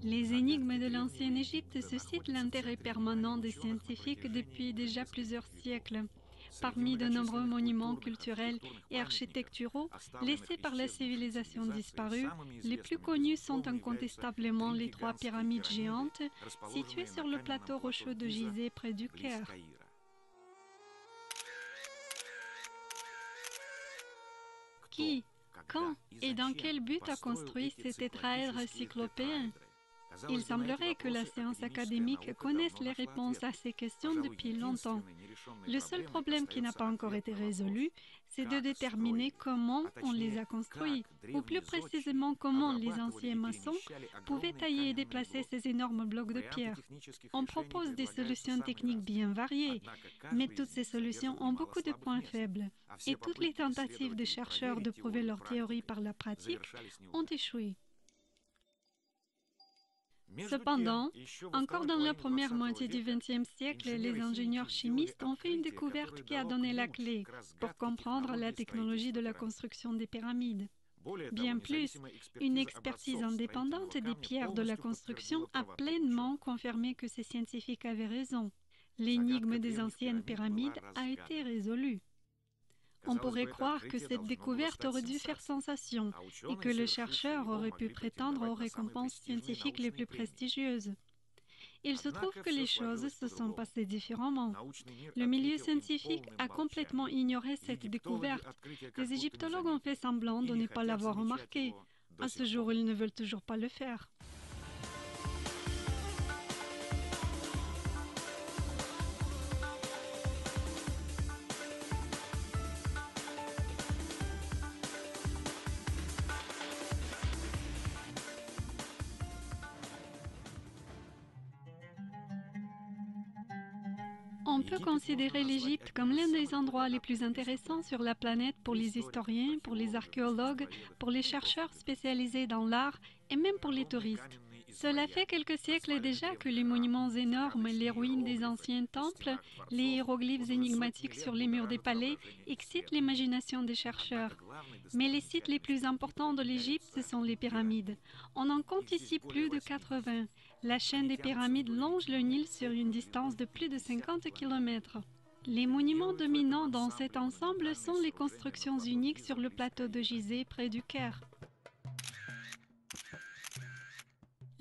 Les énigmes de l'ancienne Égypte suscitent l'intérêt permanent des scientifiques depuis déjà plusieurs siècles. Parmi de nombreux monuments culturels et architecturaux laissés par la civilisation disparue, les plus connus sont incontestablement les trois pyramides géantes situées sur le plateau rocheux de Gizeh près du Caire. Qui, quand et dans quel but a construit cet tétraèdre cyclopéen? Il semblerait que la science académique connaisse les réponses à ces questions depuis longtemps. Le seul problème qui n'a pas encore été résolu, c'est de déterminer comment on les a construits, ou plus précisément comment les anciens maçons pouvaient tailler et déplacer ces énormes blocs de pierre. On propose des solutions techniques bien variées, mais toutes ces solutions ont beaucoup de points faibles, et toutes les tentatives des chercheurs de prouver leur théorie par la pratique ont échoué. Cependant, encore dans la première moitié du XXe siècle, les ingénieurs chimistes ont fait une découverte qui a donné la clé pour comprendre la technologie de la construction des pyramides. Bien plus, une expertise indépendante des pierres de la construction a pleinement confirmé que ces scientifiques avaient raison. L'énigme des anciennes pyramides a été résolue. On pourrait croire que cette découverte aurait dû faire sensation et que le chercheur aurait pu prétendre aux récompenses scientifiques les plus prestigieuses. Il se trouve que les choses se sont passées différemment. Le milieu scientifique a complètement ignoré cette découverte. Les égyptologues ont fait semblant de ne pas l'avoir remarqué. À ce jour, ils ne veulent toujours pas le faire. On peut considérer l'Égypte comme l'un des endroits les plus intéressants sur la planète pour les historiens, pour les archéologues, pour les chercheurs spécialisés dans l'art et même pour les touristes. Cela fait quelques siècles déjà que les monuments énormes, les ruines des anciens temples, les hiéroglyphes énigmatiques sur les murs des palais excitent l'imagination des chercheurs. Mais les sites les plus importants de l'Égypte, ce sont les pyramides. On en compte ici plus de 80. La chaîne des pyramides longe le Nil sur une distance de plus de 50 km. Les monuments dominants dans cet ensemble sont les constructions uniques sur le plateau de Gizeh près du Caire.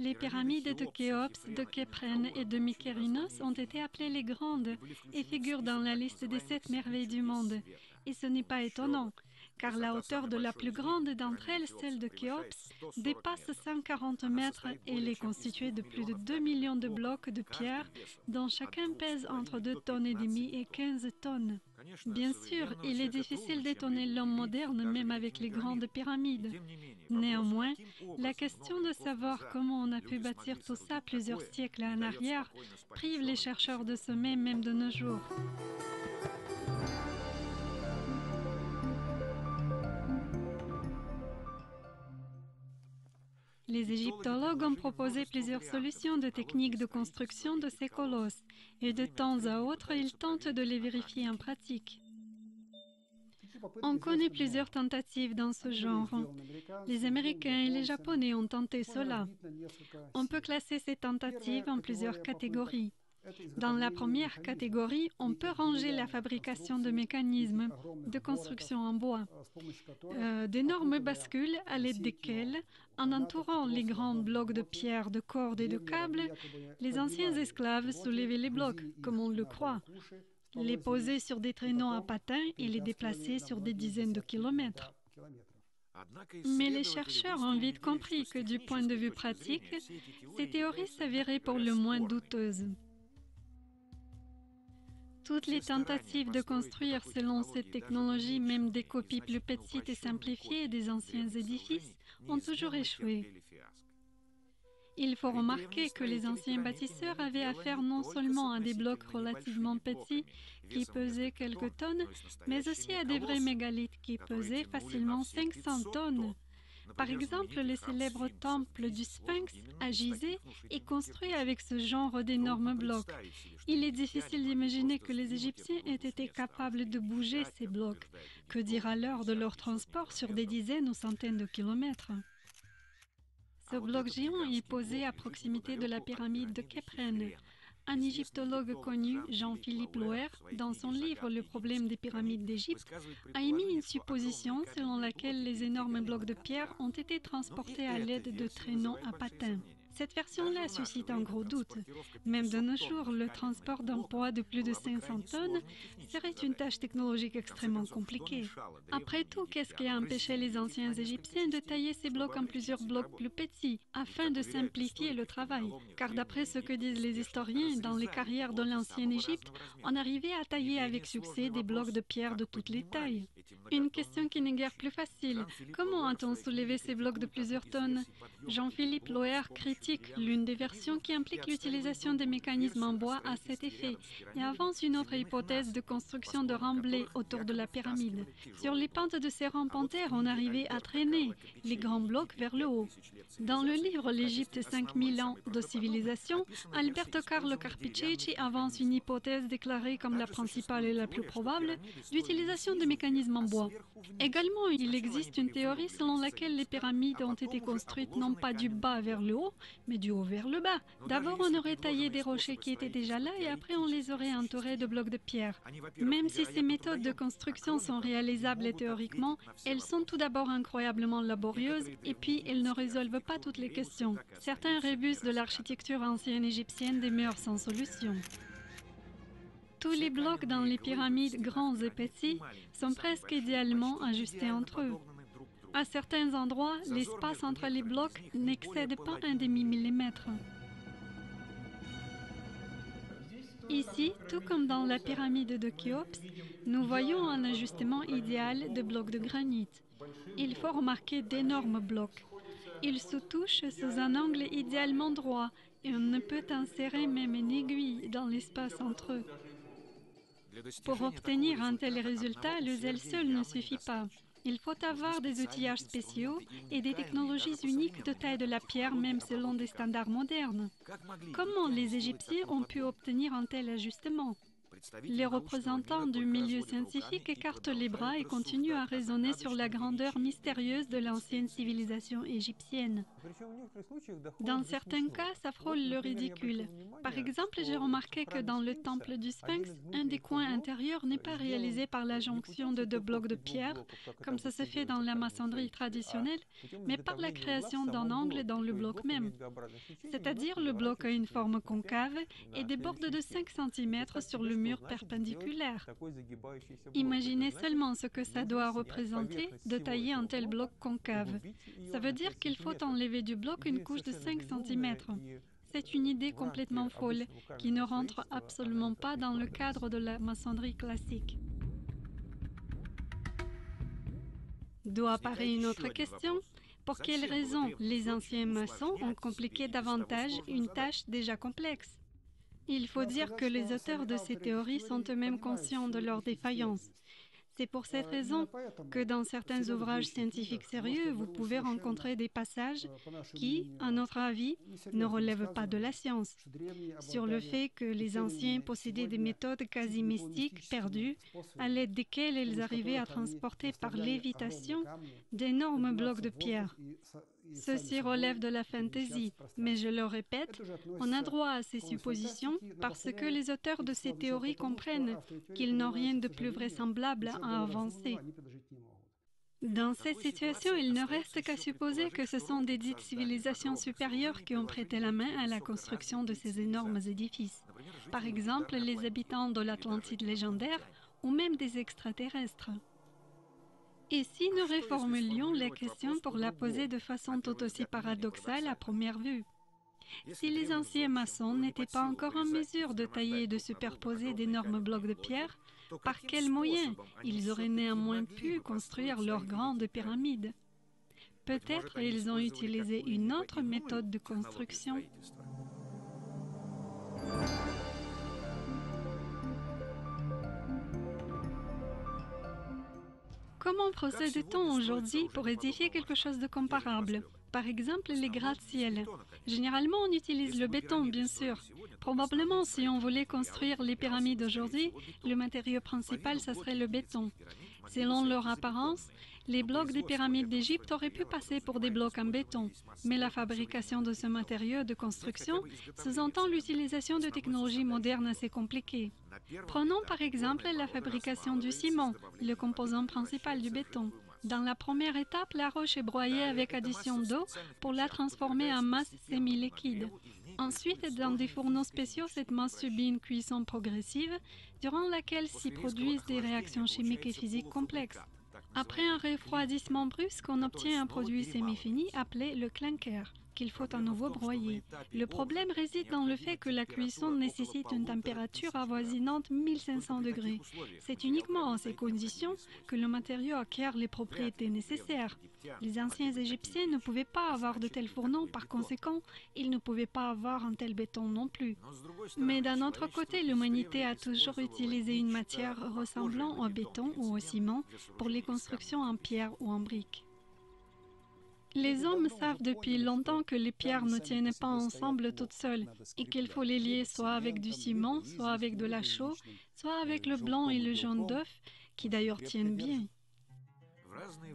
Les pyramides de Khéops, de Képhren et de Mykérinos ont été appelées les Grandes et figurent dans la liste des 7 merveilles du monde. Et ce n'est pas étonnant, car la hauteur de la plus grande d'entre elles, celle de Khéops, dépasse 140 mètres et elle est constituée de plus de 2 millions de blocs de pierre, dont chacun pèse entre 2,5 tonnes et 15 tonnes. Bien sûr, il est difficile d'étonner l'homme moderne même avec les grandes pyramides. Néanmoins, la question de savoir comment on a pu bâtir tout ça plusieurs siècles en arrière prive les chercheurs de sommeil même de nos jours. Les égyptologues ont proposé plusieurs solutions de techniques de construction de ces colosses, et de temps à autre, ils tentent de les vérifier en pratique. On connaît plusieurs tentatives dans ce genre. Les Américains et les Japonais ont tenté cela. On peut classer ces tentatives en plusieurs catégories. Dans la première catégorie, on peut ranger la fabrication de mécanismes de construction en bois, d'énormes bascules à l'aide desquelles, en entourant les grands blocs de pierre, de cordes et de câbles, les anciens esclaves soulevaient les blocs, comme on le croit, les posaient sur des traîneaux à patins et les déplaçaient sur des dizaines de kilomètres. Mais les chercheurs ont vite compris que du point de vue pratique, ces théories s'avéraient pour le moins douteuses. Toutes les tentatives de construire selon cette technologie, même des copies plus petites et simplifiées des anciens édifices, ont toujours échoué. Il faut remarquer que les anciens bâtisseurs avaient affaire non seulement à des blocs relativement petits qui pesaient quelques tonnes, mais aussi à des vrais mégalithes qui pesaient facilement 500 tonnes. Par exemple, le célèbre temple du Sphinx à Gizeh est construit avec ce genre d'énormes blocs. Il est difficile d'imaginer que les Égyptiens aient été capables de bouger ces blocs. Que dire alors de leur transport sur des dizaines ou centaines de kilomètres? Ce bloc géant est posé à proximité de la pyramide de Khéphren. Un égyptologue connu, Jean-Philippe Loher, dans son livre Le problème des pyramides d'Égypte, a émis une supposition selon laquelle les énormes blocs de pierre ont été transportés à l'aide de traîneaux à patins. Cette version-là suscite un gros doute. Même de nos jours, le transport d'un poids de plus de 500 tonnes serait une tâche technologique extrêmement compliquée. Après tout, qu'est-ce qui a empêché les anciens Égyptiens de tailler ces blocs en plusieurs blocs plus petits, afin de simplifier le travail? Car d'après ce que disent les historiens, dans les carrières de l'ancienne Égypte, on arrivait à tailler avec succès des blocs de pierre de toutes les tailles. Une question qui n'est guère plus facile. Comment a-t-on soulevé ces blocs de plusieurs tonnes? Jean-Philippe Loher critique l'une des versions qui implique l'utilisation des mécanismes en bois à cet effet et avance une autre hypothèse de construction de remblais autour de la pyramide. Sur les pentes de ces rampes en terre, on arrivait à traîner les grands blocs vers le haut. Dans le livre L'Égypte 5000 ans de civilisation, Alberto Carlo Carpicecci avance une hypothèse déclarée comme la principale et la plus probable d'utilisation de mécanismes en bois. Également, il existe une théorie selon laquelle les pyramides ont été construites non pas du bas vers le haut, mais du haut vers le bas. D'abord, on aurait taillé des rochers qui étaient déjà là et après on les aurait entourés de blocs de pierre. Même si ces méthodes de construction sont réalisables théoriquement, elles sont tout d'abord incroyablement laborieuses et puis elles ne résolvent pas toutes les questions. Certains rébus de l'architecture ancienne égyptienne demeurent sans solution. Tous les blocs dans les pyramides grands et petits sont presque idéalement ajustés entre eux. À certains endroits, l'espace entre les blocs n'excède pas un demi-millimètre. Ici, tout comme dans la pyramide de Khéops, nous voyons un ajustement idéal de blocs de granit. Il faut remarquer d'énormes blocs. Ils se touchent sous un angle idéalement droit et on ne peut insérer même une aiguille dans l'espace entre eux. Pour obtenir un tel résultat, le zèle seul ne suffit pas. Il faut avoir des outillages spéciaux et des technologies uniques de taille de la pierre, même selon des standards modernes. Comment les Égyptiens ont pu obtenir un tel ajustement? Les représentants du milieu scientifique écartent les bras et continuent à raisonner sur la grandeur mystérieuse de l'ancienne civilisation égyptienne. Dans certains cas, ça frôle le ridicule. Par exemple, j'ai remarqué que dans le temple du Sphinx, un des coins intérieurs n'est pas réalisé par la jonction de deux blocs de pierre, comme ça se fait dans la maçonnerie traditionnelle, mais par la création d'un angle dans le bloc même. C'est-à-dire le bloc a une forme concave et déborde de 5 cm sur le mur perpendiculaire. Imaginez seulement ce que ça doit représenter de tailler un tel bloc concave. Ça veut dire qu'il faut enlever du bloc une couche de 5 cm. C'est une idée complètement folle qui ne rentre absolument pas dans le cadre de la maçonnerie classique. Doit apparaître une autre question. Pour quelles raisons les anciens maçons ont compliqué davantage une tâche déjà complexe? Il faut dire que les auteurs de ces théories sont eux-mêmes conscients de leurs défaillances. C'est pour cette raison que dans certains ouvrages scientifiques sérieux, vous pouvez rencontrer des passages qui, à notre avis, ne relèvent pas de la science, sur le fait que les anciens possédaient des méthodes quasi mystiques perdues, à l'aide desquelles ils arrivaient à transporter par lévitation d'énormes blocs de pierre. Ceci relève de la fantaisie, mais je le répète, on a droit à ces suppositions parce que les auteurs de ces théories comprennent qu'ils n'ont rien de plus vraisemblable à avancer. Dans cette situation, il ne reste qu'à supposer que ce sont des dites civilisations supérieures qui ont prêté la main à la construction de ces énormes édifices. Par exemple, les habitants de l'Atlantide légendaire ou même des extraterrestres. Et si nous réformulions la question pour la poser de façon tout aussi paradoxale à première vue? Si les anciens maçons n'étaient pas encore en mesure de tailler et de superposer d'énormes blocs de pierre, par quels moyens ils auraient néanmoins pu construire leurs grandes pyramides? Peut-être ils ont utilisé une autre méthode de construction. Comment procède-t-on aujourd'hui pour édifier quelque chose de comparable? Par exemple, les gratte-ciel. Généralement, on utilise le béton, bien sûr. Probablement, si on voulait construire les pyramides aujourd'hui, le matériau principal, ça serait le béton. Selon leur apparence, Les blocs des pyramides d'Égypte auraient pu passer pour des blocs en béton, mais la fabrication de ce matériau de construction sous-entend l'utilisation de technologies modernes assez compliquées. Prenons par exemple la fabrication du ciment, le composant principal du béton. Dans la première étape, la roche est broyée avec addition d'eau pour la transformer en masse semi-liquide. Ensuite, dans des fourneaux spéciaux, cette masse subit une cuisson progressive, durant laquelle s'y produisent des réactions chimiques et physiques complexes. Après un refroidissement brusque, on obtient un produit semi-fini appelé le clinker, qu'il faut à nouveau broyer. Le problème réside dans le fait que la cuisson nécessite une température avoisinante 1500 degrés. C'est uniquement en ces conditions que le matériau acquiert les propriétés nécessaires. Les anciens Égyptiens ne pouvaient pas avoir de tels fourneaux, par conséquent, ils ne pouvaient pas avoir un tel béton non plus. Mais d'un autre côté, l'humanité a toujours utilisé une matière ressemblant au béton ou au ciment pour les constructions en pierre ou en briques. Les hommes savent depuis longtemps que les pierres ne tiennent pas ensemble toutes seules et qu'il faut les lier soit avec du ciment, soit avec de la chaux, soit avec le blanc et le jaune d'œuf, qui d'ailleurs tiennent bien.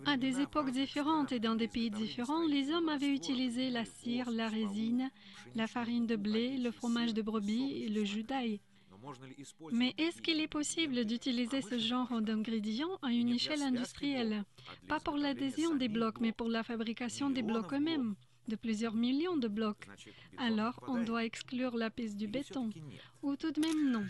À des époques différentes et dans des pays différents, les hommes avaient utilisé la cire, la résine, la farine de blé, le fromage de brebis et le jus d'ail. Mais est-ce qu'il est possible d'utiliser ce genre d'ingrédients à une échelle industrielle? Pas pour l'adhésion des blocs, mais pour la fabrication des blocs eux-mêmes, de plusieurs millions de blocs. Alors, on doit exclure la piste du béton. Ou tout de même non.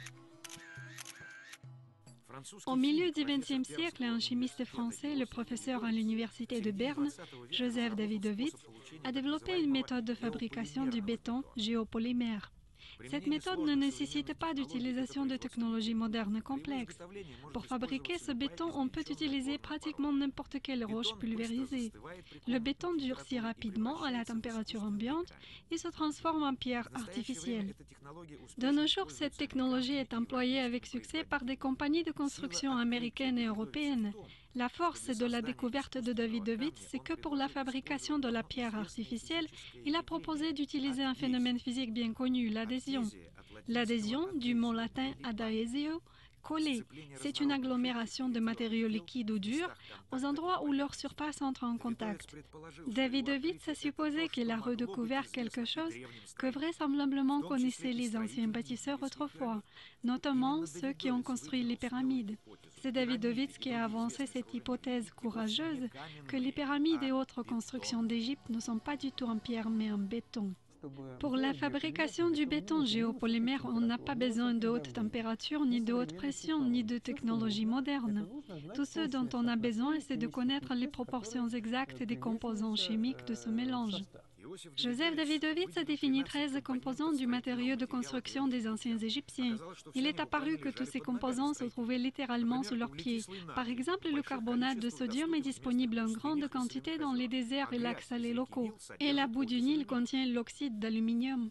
Au milieu du XXe siècle, un chimiste français, le professeur à l'université de Berne, Joseph Davidovits, a développé une méthode de fabrication du béton géopolymère. Cette méthode ne nécessite pas d'utilisation de technologies modernes complexes. Pour fabriquer ce béton, on peut utiliser pratiquement n'importe quelle roche pulvérisée. Le béton durcit rapidement à la température ambiante et se transforme en pierre artificielle. De nos jours, cette technologie est employée avec succès par des compagnies de construction américaines et européennes. La force de la découverte de Davidovits, c'est que pour la fabrication de la pierre artificielle, il a proposé d'utiliser un phénomène physique bien connu, l'adhésion. L'adhésion, du mot latin adhesio, coller. C'est une agglomération de matériaux liquides ou durs aux endroits où leur surface entre en contact. Davidovits a supposé qu'il a redécouvert quelque chose que vraisemblablement connaissaient les anciens bâtisseurs autrefois, notamment ceux qui ont construit les pyramides. C'est Davidovits qui a avancé cette hypothèse courageuse que les pyramides et autres constructions d'Égypte ne sont pas du tout en pierre mais en béton. Pour la fabrication du béton géopolymère, on n'a pas besoin de haute température, ni de haute pression, ni de technologie moderne. Tout ce dont on a besoin, c'est de connaître les proportions exactes des composants chimiques de ce mélange. Joseph Davidovits a défini 13 composants du matériau de construction des anciens Égyptiens. Il est apparu que tous ces composants se trouvaient littéralement sous leurs pieds. Par exemple, le carbonate de sodium est disponible en grande quantité dans les déserts et lacs salés locaux. Et la boue du Nil contient l'oxyde d'aluminium.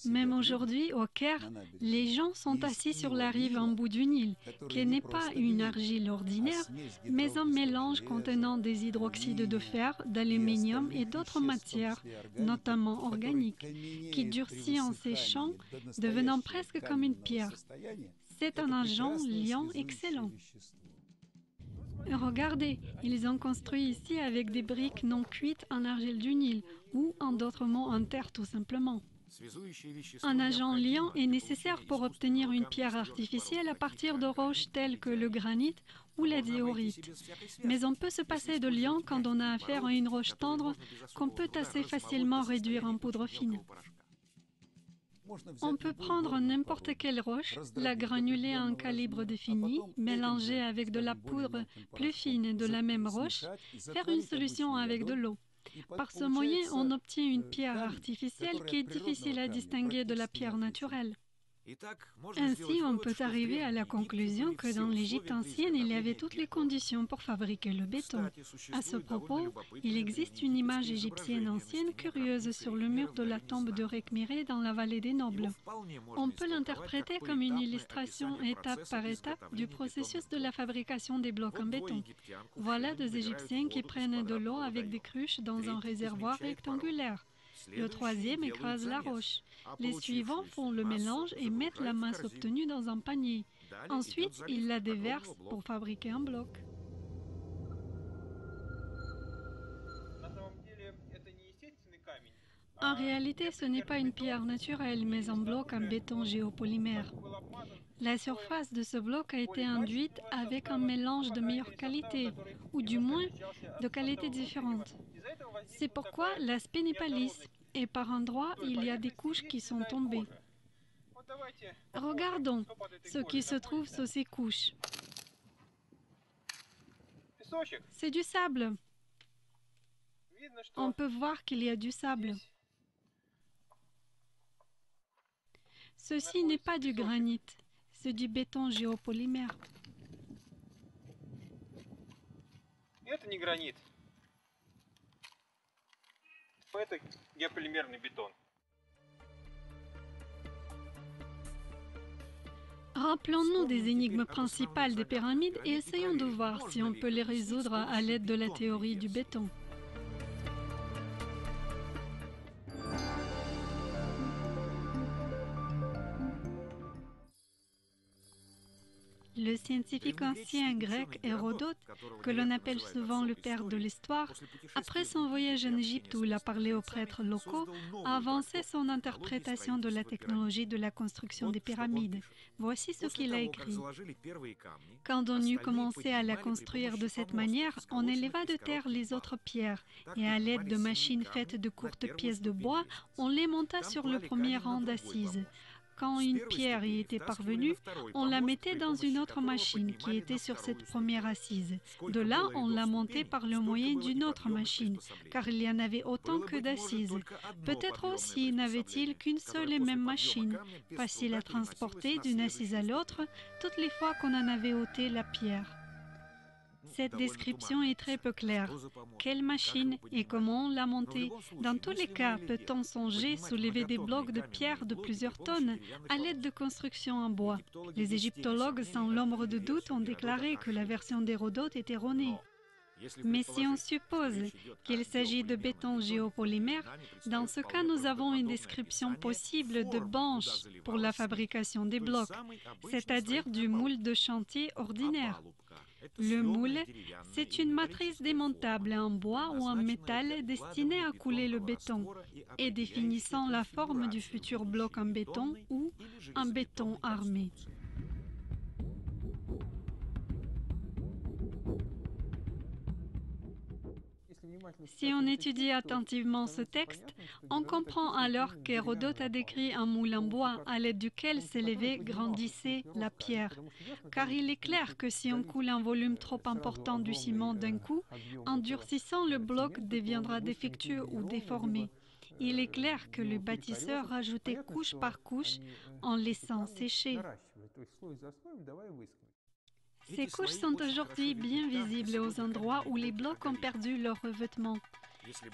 Même aujourd'hui, au Caire, les gens sont assis sur la rive en bout du Nil, qui n'est pas une argile ordinaire, mais un mélange contenant des hydroxydes de fer, d'aluminium et d'autres matières, notamment organiques, qui durcit en séchant, devenant presque comme une pierre. C'est un agent liant excellent. Regardez, ils ont construit ici avec des briques non cuites en argile du Nil, ou en d'autres mots en terre tout simplement. Un agent liant est nécessaire pour obtenir une pierre artificielle à partir de roches telles que le granit ou la diorite. Mais on peut se passer de liant quand on a affaire à une roche tendre qu'on peut assez facilement réduire en poudre fine. On peut prendre n'importe quelle roche, la granuler en calibre défini, mélanger avec de la poudre plus fine de la même roche, faire une solution avec de l'eau. Par ce moyen, on obtient une pierre artificielle qui est difficile à distinguer de la pierre naturelle. Ainsi, on peut arriver à la conclusion que dans l'Égypte ancienne, il y avait toutes les conditions pour fabriquer le béton. À ce propos, il existe une image égyptienne ancienne curieuse sur le mur de la tombe de Rekhmiré dans la vallée des Nobles. On peut l'interpréter comme une illustration étape par étape du processus de la fabrication des blocs en béton. Voilà deux Égyptiens qui prennent de l'eau avec des cruches dans un réservoir rectangulaire. Le troisième écrase la roche. Les suivants font le mélange et mettent la masse obtenue dans un panier. Ensuite, ils la déversent pour fabriquer un bloc. En réalité, ce n'est pas une pierre naturelle, mais un bloc en béton géopolymère. La surface de ce bloc a été induite avec un mélange de meilleure qualité, ou du moins de qualités différentes. C'est pourquoi l'aspect n'est pas lisse, et par endroits, il y a des couches qui sont tombées. Regardons ce qui se trouve sous ces couches. C'est du sable. On peut voir qu'il y a du sable. Ceci n'est pas du granit, c'est du béton géopolymère. Это не гранит. Это геополимерный бетон. Rappelons-nous des énigmes principales des pyramides et essayons de voir si on peut les résoudre à l'aide de la théorie du béton. Le scientifique ancien grec Hérodote, que l'on appelle souvent le père de l'histoire, après son voyage en Égypte où il a parlé aux prêtres locaux, a avancé son interprétation de la technologie de la construction des pyramides. Voici ce qu'il a écrit. Quand on eut commencé à la construire de cette manière, on éleva de terre les autres pierres, et à l'aide de machines faites de courtes pièces de bois, on les monta sur le premier rang d'assises. Quand une pierre y était parvenue, on la mettait dans une autre machine qui était sur cette première assise. De là, on la montait par le moyen d'une autre machine, car il y en avait autant que d'assises. Peut-être aussi n'avait-il qu'une seule et même machine, facile à transporter d'une assise à l'autre, toutes les fois qu'on en avait ôté la pierre. Cette description est très peu claire. Quelle machine et comment on l'a montée? Dans tous les cas, peut-on songer soulever des blocs de pierre de plusieurs tonnes à l'aide de constructions en bois? Les égyptologues, sans l'ombre de doute, ont déclaré que la version d'Hérodote est erronée. Mais si on suppose qu'il s'agit de béton géopolymère, dans ce cas, nous avons une description possible de banche pour la fabrication des blocs, c'est-à-dire du moule de chantier ordinaire. Le moule, c'est une matrice démontable en bois ou en métal destinée à couler le béton et définissant la forme du futur bloc en béton ou en béton armé. Si on étudie attentivement ce texte, on comprend alors qu'Hérodote a décrit un moule en bois à l'aide duquel s'élevait, grandissait la pierre. Car il est clair que si on coule un volume trop important du ciment d'un coup, en durcissant, le bloc deviendra défectueux ou déformé. Il est clair que le bâtisseur rajoutait couche par couche en laissant sécher. Ces couches sont aujourd'hui bien visibles aux endroits où les blocs ont perdu leur revêtement.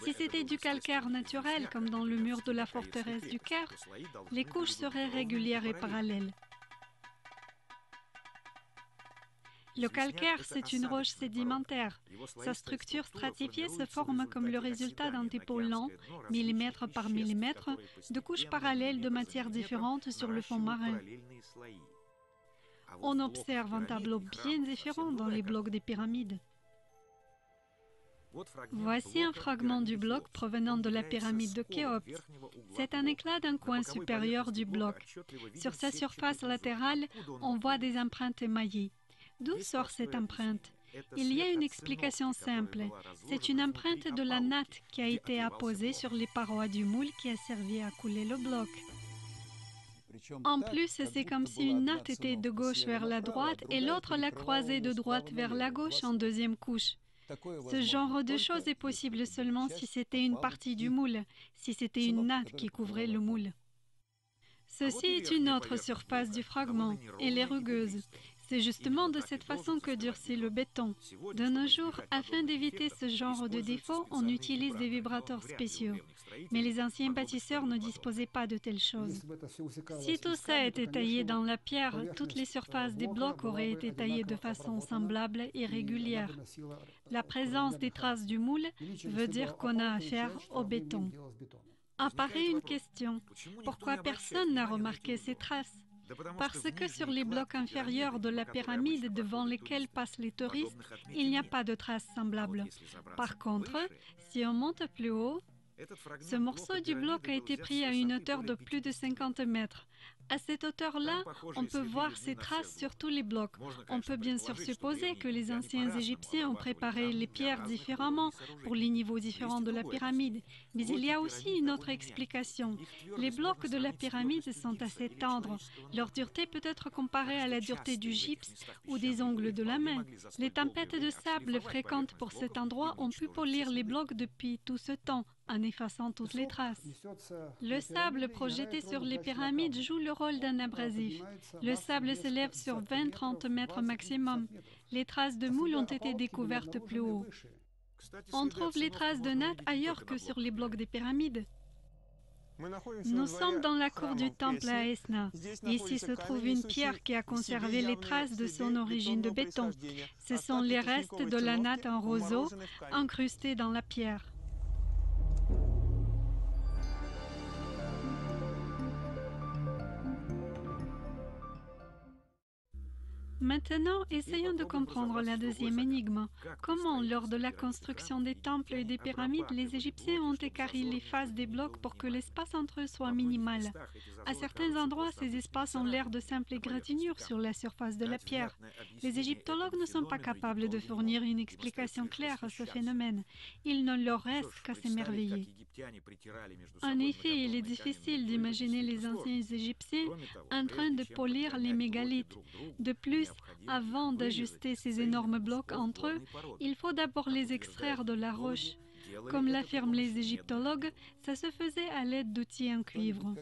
Si c'était du calcaire naturel, comme dans le mur de la forteresse du Caire, les couches seraient régulières et parallèles. Le calcaire, c'est une roche sédimentaire. Sa structure stratifiée se forme comme le résultat d'un dépôt lent, millimètre par millimètre, de couches parallèles de matières différentes sur le fond marin. On observe un tableau bien différent dans les blocs des pyramides. Voici un fragment du bloc provenant de la pyramide de Khéops. C'est un éclat d'un coin supérieur du bloc. Sur sa surface latérale, on voit des empreintes émaillées. D'où sort cette empreinte? Il y a une explication simple. C'est une empreinte de la natte qui a été apposée sur les parois du moule qui a servi à couler le bloc. En plus, c'est comme si une natte était de gauche vers la droite et l'autre la croisait de droite vers la gauche en deuxième couche. Ce genre de choses est possible seulement si c'était une partie du moule, si c'était une natte qui couvrait le moule. Ceci est une autre surface du fragment, elle est rugueuse. C'est justement de cette façon que durcit le béton. De nos jours, afin d'éviter ce genre de défaut, on utilise des vibrateurs spéciaux. Mais les anciens bâtisseurs ne disposaient pas de telles choses. Si tout ça était taillé dans la pierre, toutes les surfaces des blocs auraient été taillées de façon semblable et régulière. La présence des traces du moule veut dire qu'on a affaire au béton. Apparaît une question. Pourquoi personne n'a remarqué ces traces? Parce que sur les blocs inférieurs de la pyramide devant lesquels passent les touristes, il n'y a pas de traces semblables. Par contre, si on monte plus haut, Ce morceau du bloc a été pris à une hauteur de plus de 50 mètres. À cette hauteur-là, on peut voir ces traces sur tous les blocs. On peut bien sûr supposer que les anciens Égyptiens ont préparé les pierres différemment pour les niveaux différents de la pyramide. Mais il y a aussi une autre explication. Les blocs de la pyramide sont assez tendres. Leur dureté peut être comparée à la dureté du gypse ou des ongles de la main. Les tempêtes de sable fréquentes pour cet endroit ont pu polir les blocs depuis tout ce temps, en effaçant toutes les traces. Le sable projeté sur les pyramides joue le rôle d'un abrasif. Le sable s'élève sur 20-30 mètres maximum. Les traces de moules ont été découvertes plus haut. On trouve les traces de nattes ailleurs que sur les blocs des pyramides. Nous sommes dans la cour du temple à Esna. Ici se trouve une pierre qui a conservé les traces de son origine de béton. Ce sont les restes de la natte en roseau incrustés dans la pierre. Maintenant, essayons de comprendre la deuxième énigme. Comment, lors de la construction des temples et des pyramides, les Égyptiens ont équarri les faces des blocs pour que l'espace entre eux soit minimal? À certains endroits, ces espaces ont l'air de simples égratignures sur la surface de la pierre. Les égyptologues ne sont pas capables de fournir une explication claire à ce phénomène. Il ne leur reste qu'à s'émerveiller. En effet, il est difficile d'imaginer les anciens Égyptiens en train de polir les mégalithes. De plus, avant d'ajuster ces énormes blocs entre eux, il faut d'abord les extraire de la roche. Comme l'affirment les égyptologues, ça se faisait à l'aide d'outils en cuivre.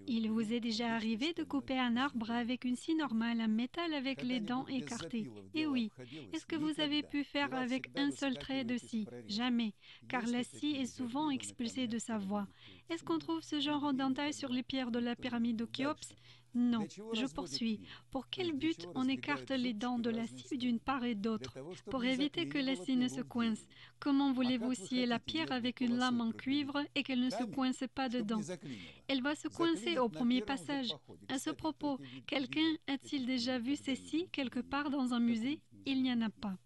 Il vous est déjà arrivé de couper un arbre avec une scie normale en métal avec les dents écartées? Et oui. Est-ce que vous avez pu faire avec un seul trait de scie? Jamais, car la scie est souvent expulsée de sa voie. Est-ce qu'on trouve ce genre d'entaille sur les pierres de la pyramide de Khéops? Non, je poursuis. Pour quel but on écarte les dents de la scie d'une part et d'autre? Pour éviter que la scie ne se coince. Comment voulez-vous scier la pierre avec une lame en cuivre et qu'elle ne se coince pas dedans? Elle va se coincer au premier passage. À ce propos, quelqu'un a-t-il déjà vu ces scies quelque part dans un musée? Il n'y en a pas.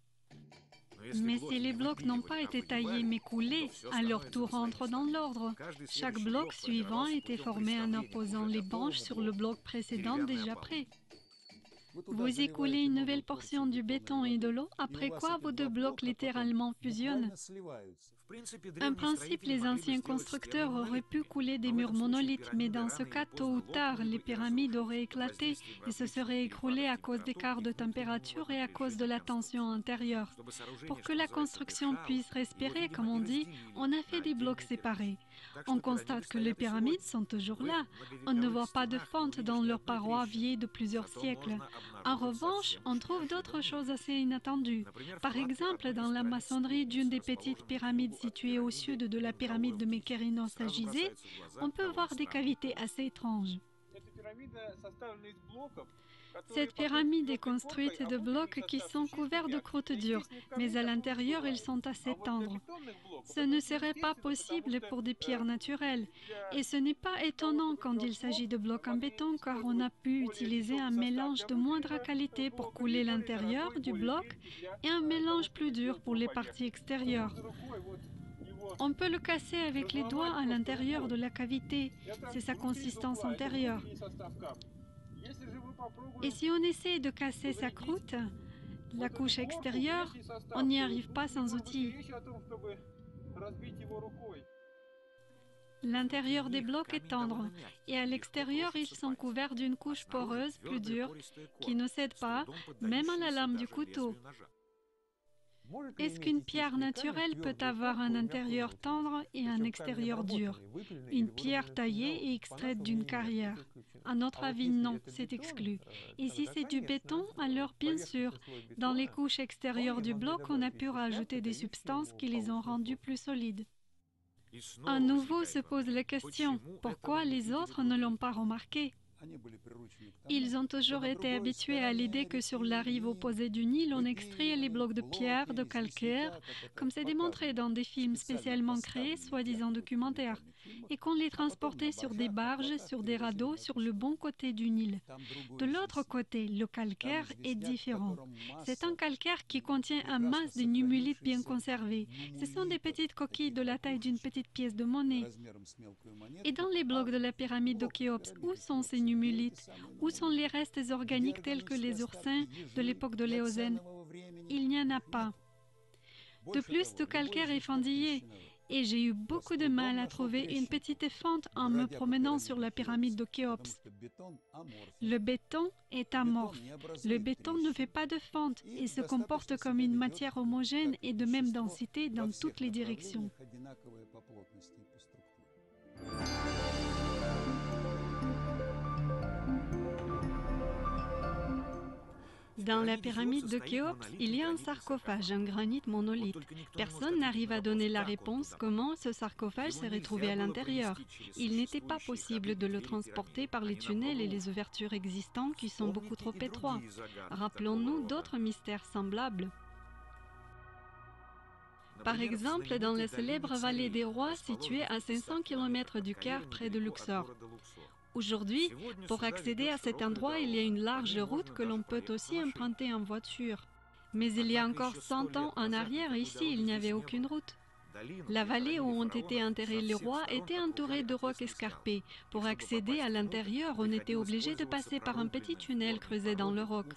Mais si les blocs n'ont pas été taillés mais coulés, alors tout rentre dans l'ordre. Chaque bloc suivant était formé en apposant les branches sur le bloc précédent déjà prêt. Vous y coulez une nouvelle portion du béton et de l'eau, après quoi vos deux blocs littéralement fusionnent. En principe, les anciens constructeurs auraient pu couler des murs monolithes, mais dans ce cas, tôt ou tard, les pyramides auraient éclaté et se seraient écroulées à cause d'écarts de température et à cause de la tension intérieure. Pour que la construction puisse respirer, comme on dit, on a fait des blocs séparés. On constate que les pyramides sont toujours là. On ne voit pas de fente dans leurs parois vieilles de plusieurs siècles. En revanche, on trouve d'autres choses assez inattendues. Par exemple, dans la maçonnerie d'une des petites pyramides située au sud de la pyramide de Mykérinos à Gizeh, on peut voir des cavités assez étranges. Cette pyramide est construite de blocs qui sont couverts de croûte dure, mais à l'intérieur, ils sont assez tendres. Ce ne serait pas possible pour des pierres naturelles. Et ce n'est pas étonnant quand il s'agit de blocs en béton, car on a pu utiliser un mélange de moindre qualité pour couler l'intérieur du bloc et un mélange plus dur pour les parties extérieures. On peut le casser avec les doigts à l'intérieur de la cavité. C'est sa consistance antérieure. Et si on essaie de casser sa croûte, la couche extérieure, on n'y arrive pas sans outils. L'intérieur des blocs est tendre et à l'extérieur, ils sont couverts d'une couche poreuse plus dure qui ne cède pas, même à la lame du couteau. Est-ce qu'une pierre naturelle peut avoir un intérieur tendre et un extérieur dur? Une pierre taillée et extraite d'une carrière? À notre avis, non, c'est exclu. Et si c'est du béton, alors bien sûr, dans les couches extérieures du bloc, on a pu rajouter des substances qui les ont rendus plus solides. À nouveau se pose la question, pourquoi les autres ne l'ont pas remarqué? Ils ont toujours été habitués à l'idée que sur la rive opposée du Nil, on extrait les blocs de pierre, de calcaire, comme c'est démontré dans des films spécialement créés, soi-disant documentaires, et qu'on les transportait sur des barges, sur des radeaux, sur le bon côté du Nil. De l'autre côté, le calcaire est différent. C'est un calcaire qui contient un masse de nummulites bien conservés. Ce sont des petites coquilles de la taille d'une petite pièce de monnaie. Et dans les blocs de la pyramide de Khéops, où sont ces nummulites? Où sont les restes organiques tels que les oursins de l'époque de l'Éocène? Il n'y en a pas. De plus, ce calcaire est fendillé. Et j'ai eu beaucoup de mal à trouver une petite fente en me promenant sur la pyramide de Khéops. Le béton est amorphe. Le béton ne fait pas de fente et se comporte comme une matière homogène et de même densité dans toutes les directions. Dans la pyramide de Khéops, il y a un sarcophage, un granit monolithe. Personne n'arrive à donner la réponse comment ce sarcophage s'est retrouvé à l'intérieur. Il n'était pas possible de le transporter par les tunnels et les ouvertures existantes qui sont beaucoup trop étroits. Rappelons-nous d'autres mystères semblables. Par exemple, dans la célèbre vallée des Rois située à 500 km du Caire près de Luxor. Aujourd'hui, pour accéder à cet endroit, il y a une large route que l'on peut aussi emprunter en voiture. Mais il y a encore 100 ans en arrière, ici, il n'y avait aucune route. La vallée où ont été enterrés les rois était entourée de rocs escarpés. Pour accéder à l'intérieur, on était obligé de passer par un petit tunnel creusé dans le roc.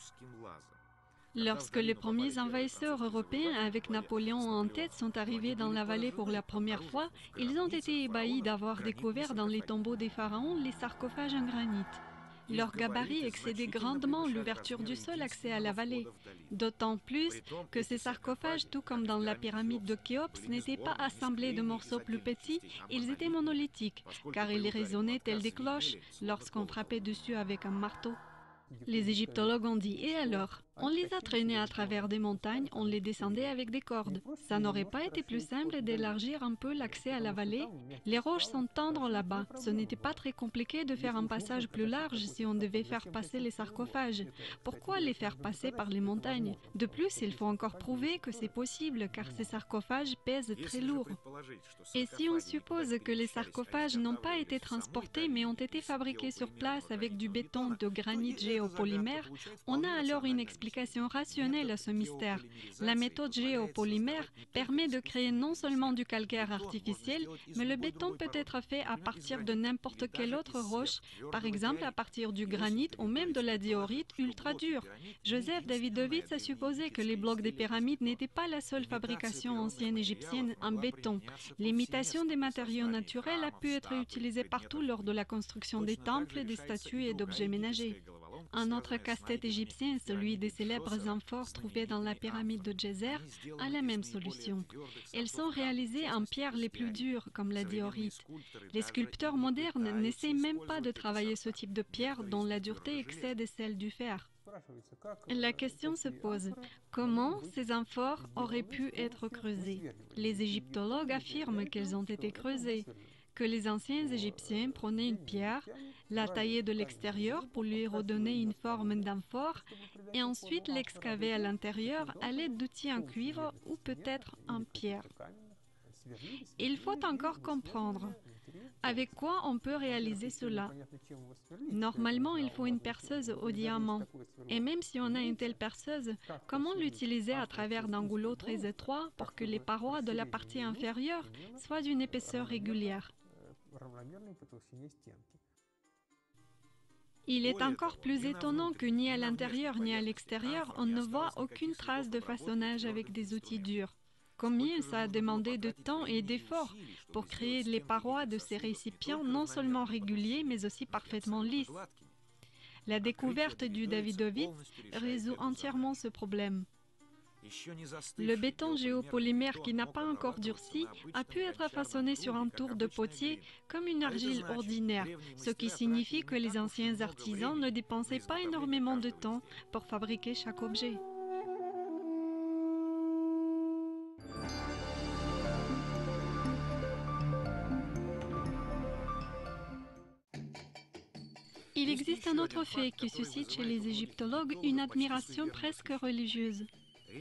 Lorsque les premiers envahisseurs européens avec Napoléon en tête sont arrivés dans la vallée pour la première fois, ils ont été ébahis d'avoir découvert dans les tombeaux des pharaons les sarcophages en granit. Leur gabarit excédait grandement l'ouverture du seul accès à la vallée. D'autant plus que ces sarcophages, tout comme dans la pyramide de Khéops, n'étaient pas assemblés de morceaux plus petits, ils étaient monolithiques, car ils résonnaient tels des cloches lorsqu'on frappait dessus avec un marteau. Les égyptologues ont dit « Et alors ?» On les a traînés à travers des montagnes, on les descendait avec des cordes. Ça n'aurait pas été plus simple d'élargir un peu l'accès à la vallée? Les roches sont tendres là-bas. Ce n'était pas très compliqué de faire un passage plus large si on devait faire passer les sarcophages. Pourquoi les faire passer par les montagnes? De plus, il faut encore prouver que c'est possible car ces sarcophages pèsent très lourd. Et si on suppose que les sarcophages n'ont pas été transportés mais ont été fabriqués sur place avec du béton de granit géopolymère, on a alors une explication rationnelle à ce mystère. La méthode géopolymère permet de créer non seulement du calcaire artificiel, mais le béton peut être fait à partir de n'importe quelle autre roche, par exemple à partir du granit ou même de la diorite ultra dure. Joseph Davidovits a supposé que les blocs des pyramides n'étaient pas la seule fabrication ancienne égyptienne en béton. L'imitation des matériaux naturels a pu être utilisée partout lors de la construction des temples, des statues et d'objets ménagers. Un autre casse-tête égyptien, celui des célèbres amphores trouvées dans la pyramide de Djéser, a la même solution. Elles sont réalisées en pierres les plus dures, comme la diorite. Les sculpteurs modernes n'essaient même pas de travailler ce type de pierre dont la dureté excède celle du fer. La question se pose, comment ces amphores auraient pu être creusées? Les égyptologues affirment qu'elles ont été creusées, que les anciens Égyptiens prenaient une pierre, la taillaient de l'extérieur pour lui redonner une forme d'amphore et ensuite l'excavaient à l'intérieur à l'aide d'outils en cuivre ou peut-être en pierre. Il faut encore comprendre avec quoi on peut réaliser cela. Normalement, il faut une perceuse au diamant. Et même si on a une telle perceuse, comment l'utiliser à travers d'angoulots très étroits pour que les parois de la partie inférieure soient d'une épaisseur régulière? Il est encore plus étonnant que ni à l'intérieur ni à l'extérieur, on ne voit aucune trace de façonnage avec des outils durs. Combien ça a demandé de temps et d'efforts pour créer les parois de ces récipients non seulement réguliers mais aussi parfaitement lisses. La découverte du Davidovits résout entièrement ce problème. Le béton géopolymère qui n'a pas encore durci a pu être façonné sur un tour de potier comme une argile ordinaire, ce qui signifie que les anciens artisans ne dépensaient pas énormément de temps pour fabriquer chaque objet. Il existe un autre fait qui suscite chez les égyptologues une admiration presque religieuse.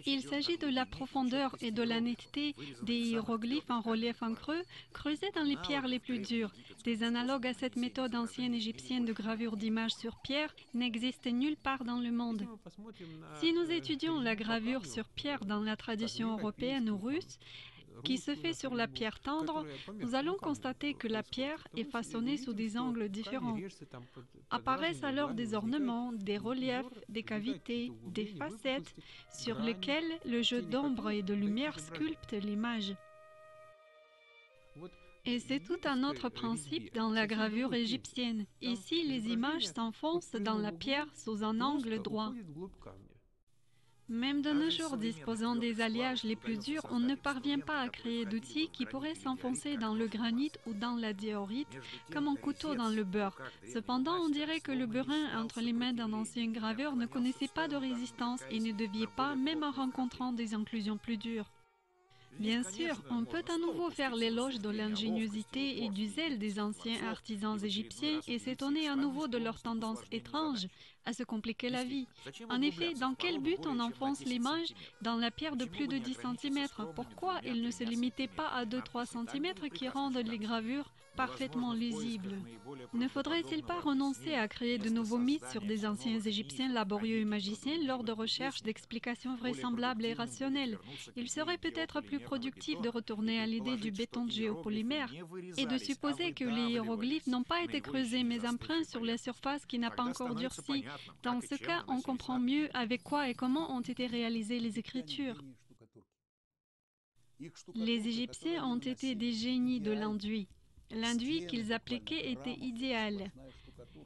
Il s'agit de la profondeur et de la netteté des hiéroglyphes en relief en creux creusés dans les pierres les plus dures. Des analogues à cette méthode ancienne égyptienne de gravure d'images sur pierre n'existent nulle part dans le monde. Si nous étudions la gravure sur pierre dans la tradition européenne ou russe, qui se fait sur la pierre tendre, nous allons constater que la pierre est façonnée sous des angles différents. Apparaissent alors des ornements, des reliefs, des cavités, des facettes, sur lesquelles le jeu d'ombre et de lumière sculpte l'image. Et c'est tout un autre principe dans la gravure égyptienne. Ici, les images s'enfoncent dans la pierre sous un angle droit. Même de nos jours, disposant des alliages les plus durs, on ne parvient pas à créer d'outils qui pourraient s'enfoncer dans le granit ou dans la diorite, comme un couteau dans le beurre. Cependant, on dirait que le burin entre les mains d'un ancien graveur ne connaissait pas de résistance et ne déviait pas, même en rencontrant des inclusions plus dures. Bien sûr, on peut à nouveau faire l'éloge de l'ingéniosité et du zèle des anciens artisans égyptiens et s'étonner à nouveau de leur tendance étrange à se compliquer la vie. En effet, dans quel but on enfonce l'image dans la pierre de plus de 10 cm? Pourquoi il ne se limitait pas à 2-3 cm qui rendent les gravures parfaitement lisibles? Ne faudrait-il pas renoncer à créer de nouveaux mythes sur des anciens Égyptiens laborieux et magiciens lors de recherches d'explications vraisemblables et rationnelles? Il serait peut-être plus productif de retourner à l'idée du béton de géopolymère et de supposer que les hiéroglyphes n'ont pas été creusés mais empreints sur la surface qui n'a pas encore durci. Dans ce cas, on comprend mieux avec quoi et comment ont été réalisées les écritures. Les Égyptiens ont été des génies de l'enduit. L'enduit qu'ils appliquaient était idéal.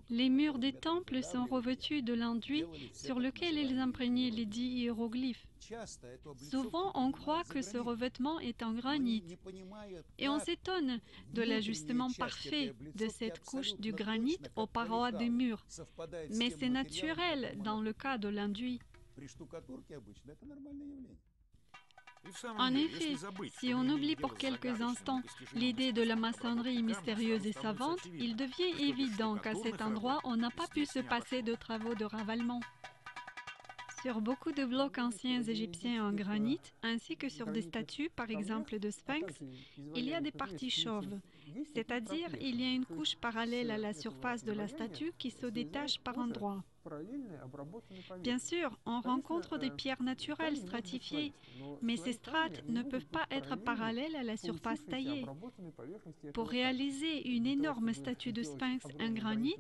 Les murs des temples sont revêtus de l'enduit sur lequel ils imprégnaient les 10 hiéroglyphes. Souvent, on croit que ce revêtement est en granit et on s'étonne de l'ajustement parfait de cette couche du granit aux parois des murs. Mais c'est naturel dans le cas de l'enduit. En effet, si on oublie pour quelques instants l'idée de la maçonnerie mystérieuse et savante, il devient évident qu'à cet endroit, on n'a pas pu se passer de travaux de ravalement. Sur beaucoup de blocs anciens égyptiens en granit, ainsi que sur des statues, par exemple de sphinx, il y a des parties chauves, c'est-à-dire il y a une couche parallèle à la surface de la statue qui se détache par endroits. Bien sûr, on rencontre des pierres naturelles stratifiées, mais ces strates ne peuvent pas être parallèles à la surface taillée. Pour réaliser une énorme statue de sphinx en granit,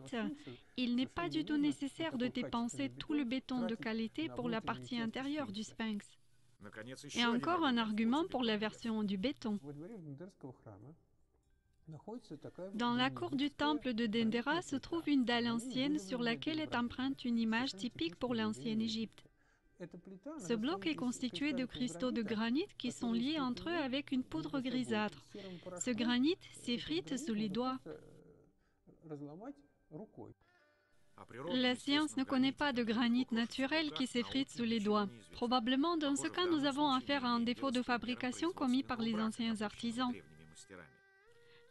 il n'est pas du tout nécessaire de dépenser tout le béton de qualité pour la partie intérieure du sphinx. Et encore un argument pour la version du béton. Dans la cour du temple de Dendera se trouve une dalle ancienne sur laquelle est empreinte une image typique pour l'ancienne Égypte. Ce bloc est constitué de cristaux de granit qui sont liés entre eux avec une poudre grisâtre. Ce granit s'effrite sous les doigts. La science ne connaît pas de granit naturel qui s'effrite sous les doigts. Probablement, dans ce cas, nous avons affaire à un défaut de fabrication commis par les anciens artisans.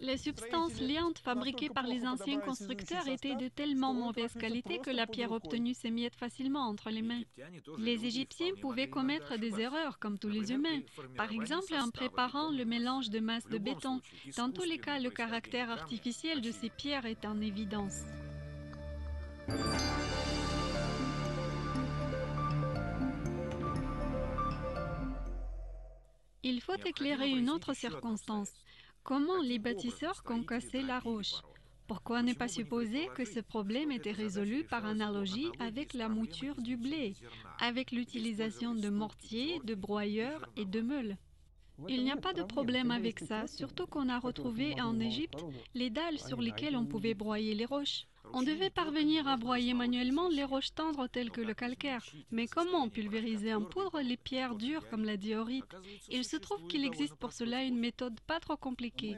Les substances liantes fabriquées par les anciens constructeurs étaient de tellement mauvaise qualité que la pierre obtenue s'émiette facilement entre les mains. Les Égyptiens pouvaient commettre des erreurs comme tous les humains, par exemple en préparant le mélange de masse de béton. Dans tous les cas, le caractère artificiel de ces pierres est en évidence. Il faut éclairer une autre circonstance. Comment les bâtisseurs concassaient la roche? Pourquoi ne pas supposer que ce problème était résolu par analogie avec la mouture du blé, avec l'utilisation de mortiers, de broyeurs et de meules? Il n'y a pas de problème avec ça, surtout qu'on a retrouvé en Égypte les dalles sur lesquelles on pouvait broyer les roches. On devait parvenir à broyer manuellement les roches tendres telles que le calcaire. Mais comment pulvériser en poudre les pierres dures comme la diorite? Il se trouve qu'il existe pour cela une méthode pas trop compliquée.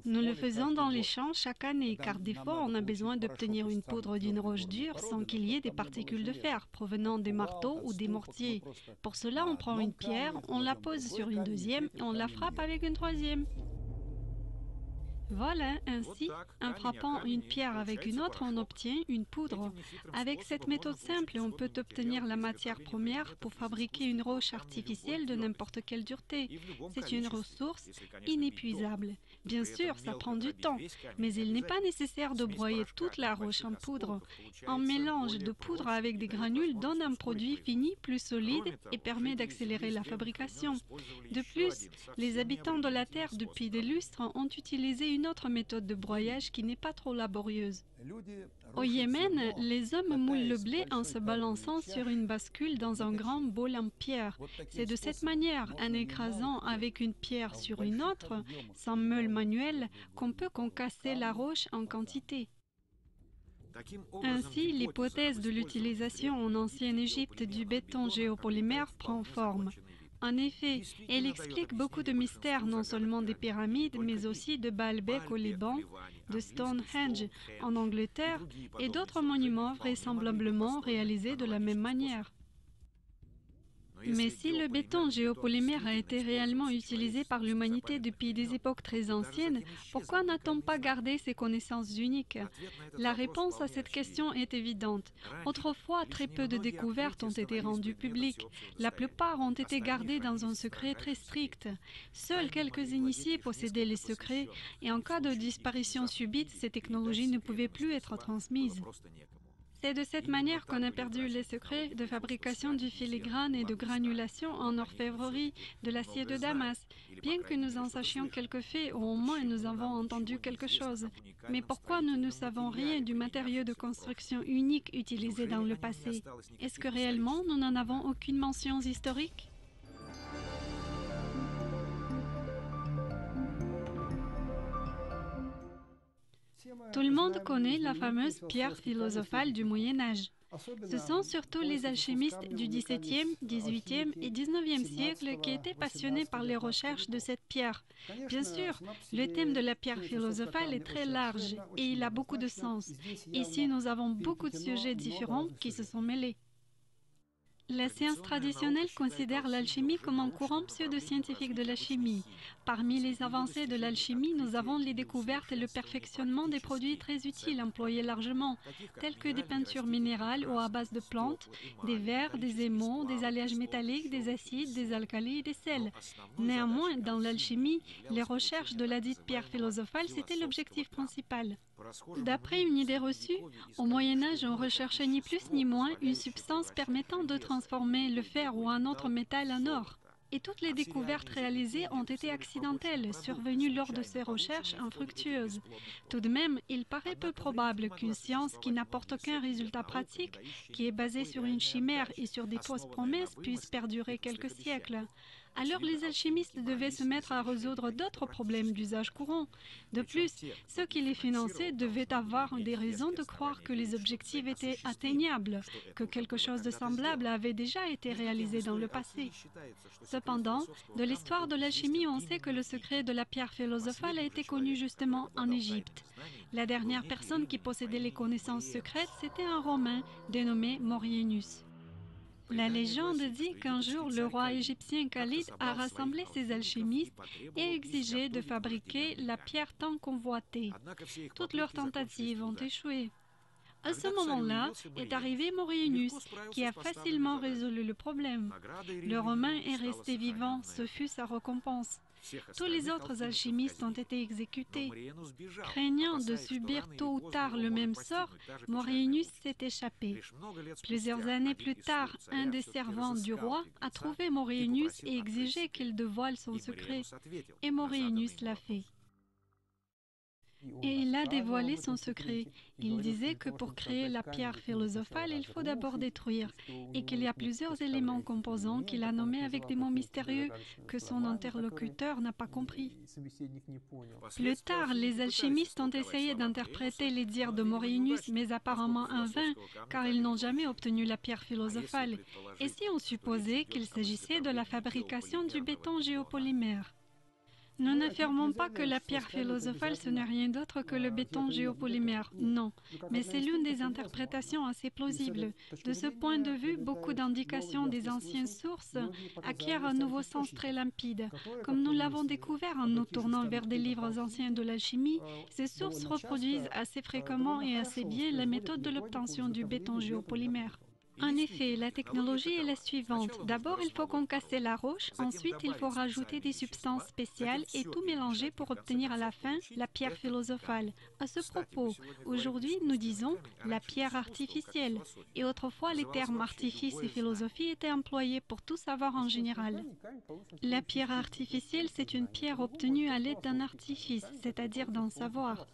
Nous le faisons dans les champs chaque année, car des fois on a besoin d'obtenir une poudre d'une roche dure sans qu'il y ait des particules de fer provenant des marteaux ou des mortiers. Pour cela, on prend une pierre, on la pose sur une deuxième et on la frappe avec une troisième. Voilà, ainsi, en frappant une pierre avec une autre, on obtient une poudre. Avec cette méthode simple, on peut obtenir la matière première pour fabriquer une roche artificielle de n'importe quelle dureté. C'est une ressource inépuisable. Bien sûr, ça prend du temps, mais il n'est pas nécessaire de broyer toute la roche en poudre. Un mélange de poudre avec des granules donne un produit fini plus solide et permet d'accélérer la fabrication. De plus, les habitants de la Terre depuis des lustres ont utilisé une autre méthode de broyage qui n'est pas trop laborieuse. Au Yémen, les hommes moulent le blé en se balançant sur une bascule dans un grand bol en pierre. C'est de cette manière, en écrasant avec une pierre sur une autre, sans meule manuelle, qu'on peut concasser la roche en quantité. Ainsi, l'hypothèse de l'utilisation en ancienne Égypte du béton géopolymère prend forme. En effet, elle explique beaucoup de mystères non seulement des pyramides, mais aussi de Baalbek au Liban, de Stonehenge en Angleterre et d'autres monuments vraisemblablement réalisés de la même manière. Mais si le béton géopolymère a été réellement utilisé par l'humanité depuis des époques très anciennes, pourquoi n'a-t-on pas gardé ces connaissances uniques? La réponse à cette question est évidente. Autrefois, très peu de découvertes ont été rendues publiques. La plupart ont été gardées dans un secret très strict. Seuls quelques initiés possédaient les secrets et en cas de disparition subite, ces technologies ne pouvaient plus être transmises. C'est de cette manière qu'on a perdu les secrets de fabrication du filigrane et de granulation en orfèvrerie de l'acier de Damas, bien que nous en sachions quelques faits ou au moins nous avons entendu quelque chose. Mais pourquoi nous ne savons rien du matériau de construction unique utilisé dans le passé? Est-ce que réellement nous n'en avons aucune mention historique? Tout le monde connaît la fameuse pierre philosophale du Moyen Âge. Ce sont surtout les alchimistes du XVIIe, XVIIIe et XIXe siècle qui étaient passionnés par les recherches de cette pierre. Bien sûr, le thème de la pierre philosophale est très large et il a beaucoup de sens. Ici, nous avons beaucoup de sujets différents qui se sont mêlés. La science traditionnelle considère l'alchimie comme un courant pseudo-scientifique de la chimie. Parmi les avancées de l'alchimie, nous avons les découvertes et le perfectionnement des produits très utiles employés largement, tels que des peintures minérales ou à base de plantes, des verres, des émaux, des alliages métalliques, des acides, des alcalis et des sels. Néanmoins, dans l'alchimie, les recherches de la dite pierre philosophale, c'était l'objectif principal. D'après une idée reçue, au Moyen Âge, on recherchait ni plus ni moins une substance permettant de transformer le fer ou un autre métal en or. Et toutes les découvertes réalisées ont été accidentelles, survenues lors de ces recherches infructueuses. Tout de même, il paraît peu probable qu'une science qui n'apporte aucun résultat pratique, qui est basée sur une chimère et sur des fausses promesses, puisse perdurer quelques siècles. Alors les alchimistes devaient se mettre à résoudre d'autres problèmes d'usage courant. De plus, ceux qui les finançaient devaient avoir des raisons de croire que les objectifs étaient atteignables, que quelque chose de semblable avait déjà été réalisé dans le passé. Cependant, de l'histoire de l'alchimie, on sait que le secret de la pierre philosophale a été connu justement en Égypte. La dernière personne qui possédait les connaissances secrètes, c'était un Romain dénommé Maurienus. La légende dit qu'un jour, le roi égyptien Khalid a rassemblé ses alchimistes et exigé de fabriquer la pierre tant convoitée. Toutes leurs tentatives ont échoué. À ce moment-là est arrivé Maurienus, qui a facilement résolu le problème. Le Romain est resté vivant, ce fut sa récompense. Tous les autres alchimistes ont été exécutés. Craignant de subir tôt ou tard le même sort, Maurienus s'est échappé. Plusieurs années plus tard, un des servants du roi a trouvé Maurienus et exigé qu'il dévoile son secret. Et Maurienus l'a fait. Et il a dévoilé son secret. Il disait que pour créer la pierre philosophale, il faut d'abord détruire, et qu'il y a plusieurs éléments composants qu'il a nommés avec des mots mystérieux que son interlocuteur n'a pas compris. Plus tard, les alchimistes ont essayé d'interpréter les dires de Maurienus, mais apparemment en vain, car ils n'ont jamais obtenu la pierre philosophale. Et si on supposait qu'il s'agissait de la fabrication du béton géopolymère? Nous n'affirmons pas que la pierre philosophale ce n'est rien d'autre que le béton géopolymère, non, mais c'est l'une des interprétations assez plausibles. De ce point de vue, beaucoup d'indications des anciennes sources acquièrent un nouveau sens très limpide. Comme nous l'avons découvert en nous tournant vers des livres anciens de l'alchimie, ces sources reproduisent assez fréquemment et assez bien la méthode de l'obtention du béton géopolymère. En effet, la technologie est la suivante. D'abord, il faut concasser la roche, ensuite il faut rajouter des substances spéciales et tout mélanger pour obtenir à la fin la pierre philosophale. À ce propos, aujourd'hui nous disons la pierre artificielle et autrefois les termes artifice et philosophie étaient employés pour tout savoir en général. La pierre artificielle, c'est une pierre obtenue à l'aide d'un artifice, c'est-à-dire d'un savoir.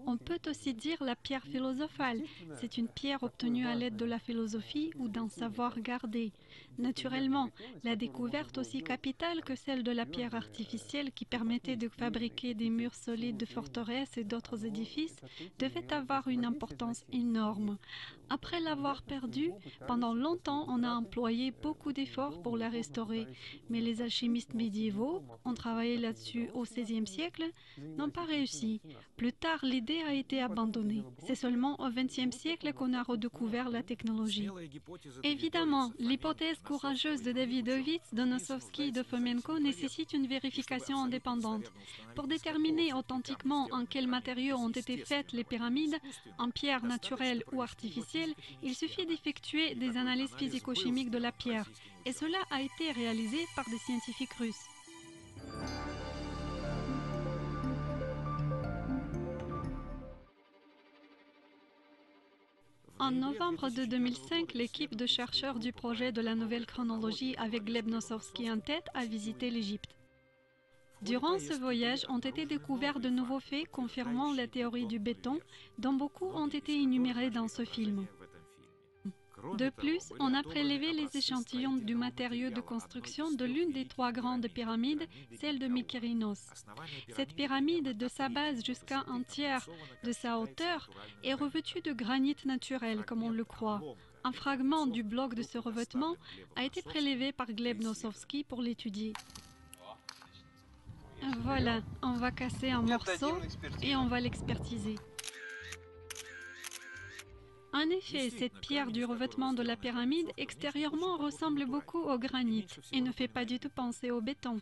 On peut aussi dire la pierre philosophale. C'est une pierre obtenue à l'aide de la philosophie ou d'un savoir gardé. Naturellement, la découverte aussi capitale que celle de la pierre artificielle qui permettait de fabriquer des murs solides de forteresses et d'autres édifices devait avoir une importance énorme. Après l'avoir perdue, pendant longtemps on a employé beaucoup d'efforts pour la restaurer, mais les alchimistes médiévaux ont travaillé là-dessus au XVIe siècle, n'ont pas réussi. Plus tard, l'idée a été abandonnée. C'est seulement au XXe siècle qu'on a redécouvert la technologie. Évidemment, l'hypothèse courageuse de Davidovits, de Nosovsky et de Fomenko nécessite une vérification indépendante. Pour déterminer authentiquement en quels matériaux ont été faites les pyramides, en pierre naturelle ou artificielle, il suffit d'effectuer des analyses physico-chimiques de la pierre, et cela a été réalisé par des scientifiques russes. En novembre de 2005, l'équipe de chercheurs du projet de la nouvelle chronologie avec Gleb Nosovsky en tête a visité l'Égypte. Durant ce voyage ont été découverts de nouveaux faits confirmant la théorie du béton, dont beaucoup ont été énumérés dans ce film. De plus, on a prélevé les échantillons du matériau de construction de l'une des trois grandes pyramides, celle de Mykérinos. Cette pyramide, de sa base jusqu'à un tiers de sa hauteur, est revêtue de granit naturel, comme on le croit. Un fragment du bloc de ce revêtement a été prélevé par Gleb Nosovsky pour l'étudier. Voilà, on va casser un morceau et on va l'expertiser. En effet, cette pierre du revêtement de la pyramide extérieurement ressemble beaucoup au granit et ne fait pas du tout penser au béton.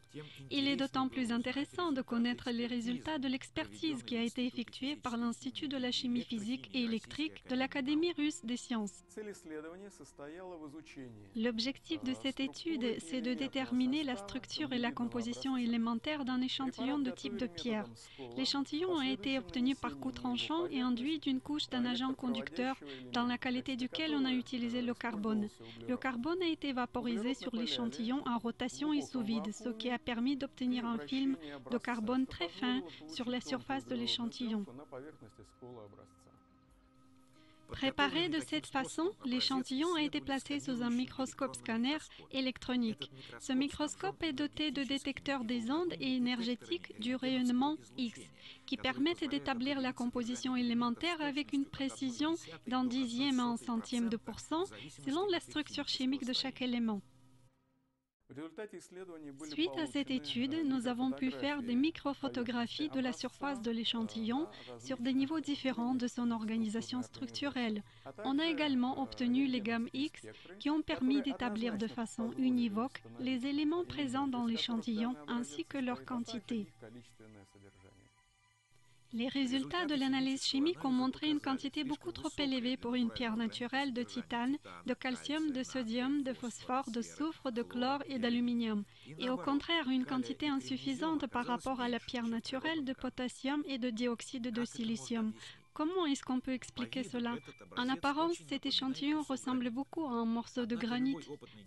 Il est d'autant plus intéressant de connaître les résultats de l'expertise qui a été effectuée par l'Institut de la chimie physique et électrique de l'Académie russe des sciences. L'objectif de cette étude, c'est de déterminer la structure et la composition élémentaire d'un échantillon de type de pierre. L'échantillon a été obtenu par coup tranchant et enduit d'une couche d'un agent conducteur dans la qualité duquel on a utilisé le carbone. Le carbone a été vaporisé sur l'échantillon en rotation et sous vide, ce qui a permis d'obtenir un film de carbone très fin sur la surface de l'échantillon. Préparé de cette façon, l'échantillon a été placé sous un microscope scanner électronique. Ce microscope est doté de détecteurs des ondes et énergétiques du rayonnement X, qui permettent d'établir la composition élémentaire avec une précision d'un dixième à un centième de pourcent selon la structure chimique de chaque élément. Suite à cette étude, nous avons pu faire des microphotographies de la surface de l'échantillon sur des niveaux différents de son organisation structurelle. On a également obtenu les gammes X qui ont permis d'établir de façon univoque les éléments présents dans l'échantillon ainsi que leur quantité. Les résultats de l'analyse chimique ont montré une quantité beaucoup trop élevée pour une pierre naturelle de titane, de calcium, de sodium, de phosphore, de soufre, de chlore et d'aluminium, et au contraire une quantité insuffisante par rapport à la pierre naturelle de potassium et de dioxyde de silicium. Comment est-ce qu'on peut expliquer cela? En apparence, cet échantillon ressemble beaucoup à un morceau de granit.